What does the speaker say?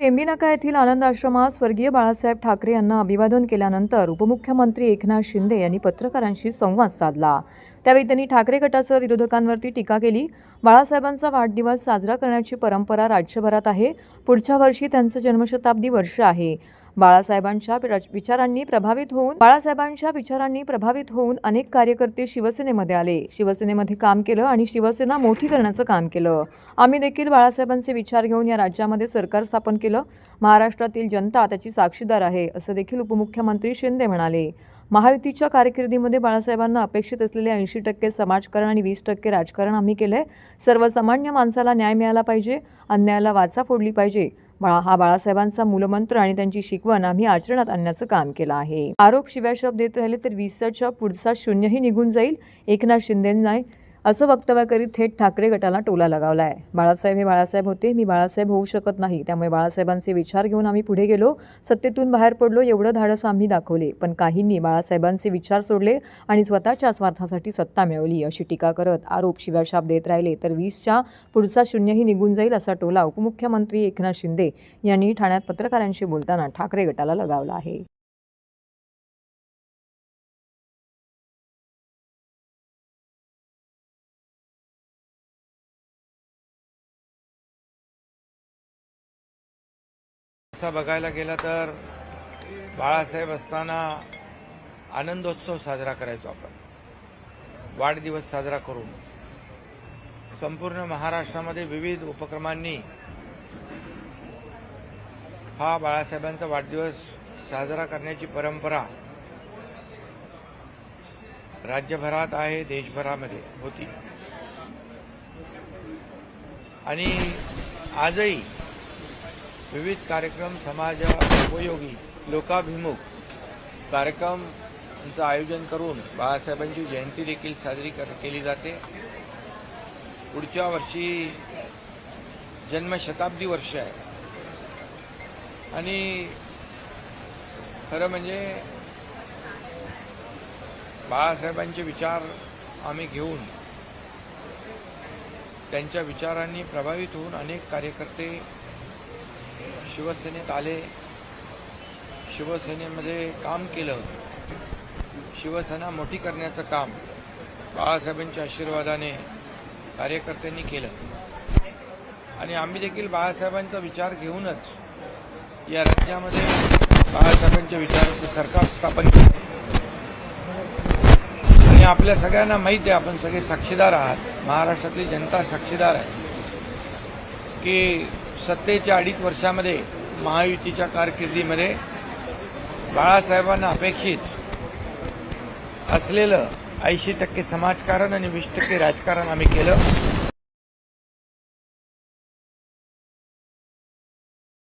टेंबीनाका येथील आनंद आश्रमात स्वर्गीय बाळासाहेब ठाकरे यांना अभिवादन केल्यानंतर उपमुख्यमंत्री एकनाथ शिंदे यांनी पत्रकारांशी संवाद साधला। त्यावेळी त्यांनी ठाकरे गटासह विरोधकांवरती टीका केली। बाळासाहेबांचा वाढदिवस साजरा करण्याची परंपरा राज्यभरात आहे। पुढच्या वर्षी त्यांचं जन्मशताब्दी वर्ष आहे। बाळासाहेबांच्या विचारांनी प्रभावित होऊन अनेक कार्यकर्ते शिवसेनेमध्ये आले, शिवसेनेमध्ये काम केलं आणि शिवसेना मोठी करण्याचं काम केलं। आम्ही देखील बाळासाहेबांचे विचार घेऊन या राज्यामध्ये सरकार स्थापन केलं। महाराष्ट्रातील जनता त्याची साक्षीदार आहे, असं देखील उपमुख्यमंत्री शिंदे म्हणाले। महायुतीच्या कारकिर्दीमध्ये बाळासाहेबांना अपेक्षित असलेले 80% समाजकारण आणि 20% राजकारण आम्ही केलंय। सर्वसामान्य माणसाला न्याय मिळाला पाहिजे, अन्यायाला वाचा फोडली पाहिजे, हा बाळासाहेबांचा मूलमंत्र आणि त्यांची शिकवण आम्ही आचरणात आणण्याचं काम केलं आहे। आरोप शिव्याशाप देत राहिले तर 20च्या पुढचा शून्यही निघून जाईल, एकनाथ शिंदेंना असं वक्तव्य करीत थेट ठाकरे गटाला टोला लगावलाय। बाळासाहेब हे बाळासाहेब होते, मी बाळासाहेब होऊ शकत नाही, त्यामुळे बाळासाहेबांचे विचार घेऊन आम्ही पुढे गेलो, सत्तेतून बाहेर पडलो, एवढं धाडस आम्ही दाखवले। पण काहींनी बाळासाहेबांचे विचार सोडले आणि स्वतःच्या स्वार्थासाठी सत्ता मिळवली, अशी टीका करत आरोप शिव्याशाप देत राहिले तर 20च्या पुढचा शून्यही निघून जाईल, असा टोला उपमुख्यमंत्री एकनाथ शिंदे यांनी ठाण्यात पत्रकारांशी बोलताना ठाकरे गटाला लगावला आहे। असं बघायला गेलं तर बाळासाहेब असताना आनंदोत्सव साजरा करायचो आपण, वाढदिवस साजरा करून संपूर्ण महाराष्ट्रामध्ये विविध उपक्रमांनी हा बाळासाहेबांचा वाढदिवस साजरा करण्याची परंपरा राज्यभरात आहे, देशभरामध्ये होती आणि आजही विविध कार्यक्रम समाज उपयोगी लोकाभिमुख कार्यक्रमांचं आयोजन करून बाळासाहेबांची जयंती देखील साजरी केली जाते। पुढच्या वर्षी जन्मशताब्दी वर्ष आहे आणि खरं म्हणजे बाळासाहेबांचे विचार आम्ही घेऊन त्यांच्या विचारांनी प्रभावित होऊन अनेक कार्यकर्ते शिवसेनेत आले, शिवसेनेमध्ये काम केलं, शिवसेना मोठी करण्याचं काम बाळासाहेबांच्या आशीर्वादाने कार्यकर्त्यांनी केलं आणि आम्ही देखील बाळासाहेबांचा विचार घेऊनच या राज्यामध्ये बाळासाहेबांच्या विचाराचं सरकार स्थापन केलं आणि आपल्या सगळ्यांना माहिती आहे, आपण सगळे साक्षीदार आहात, महाराष्ट्रातली जनता साक्षीदार आहे की सत्तेच्या 2.5 वर्षामध्ये महायुतीच्या कारकिर्दीमध्ये बाळासाहेबांना अपेक्षित असलेलं 80% समाजकारण आणि 20% राजकारण आम्ही केलं।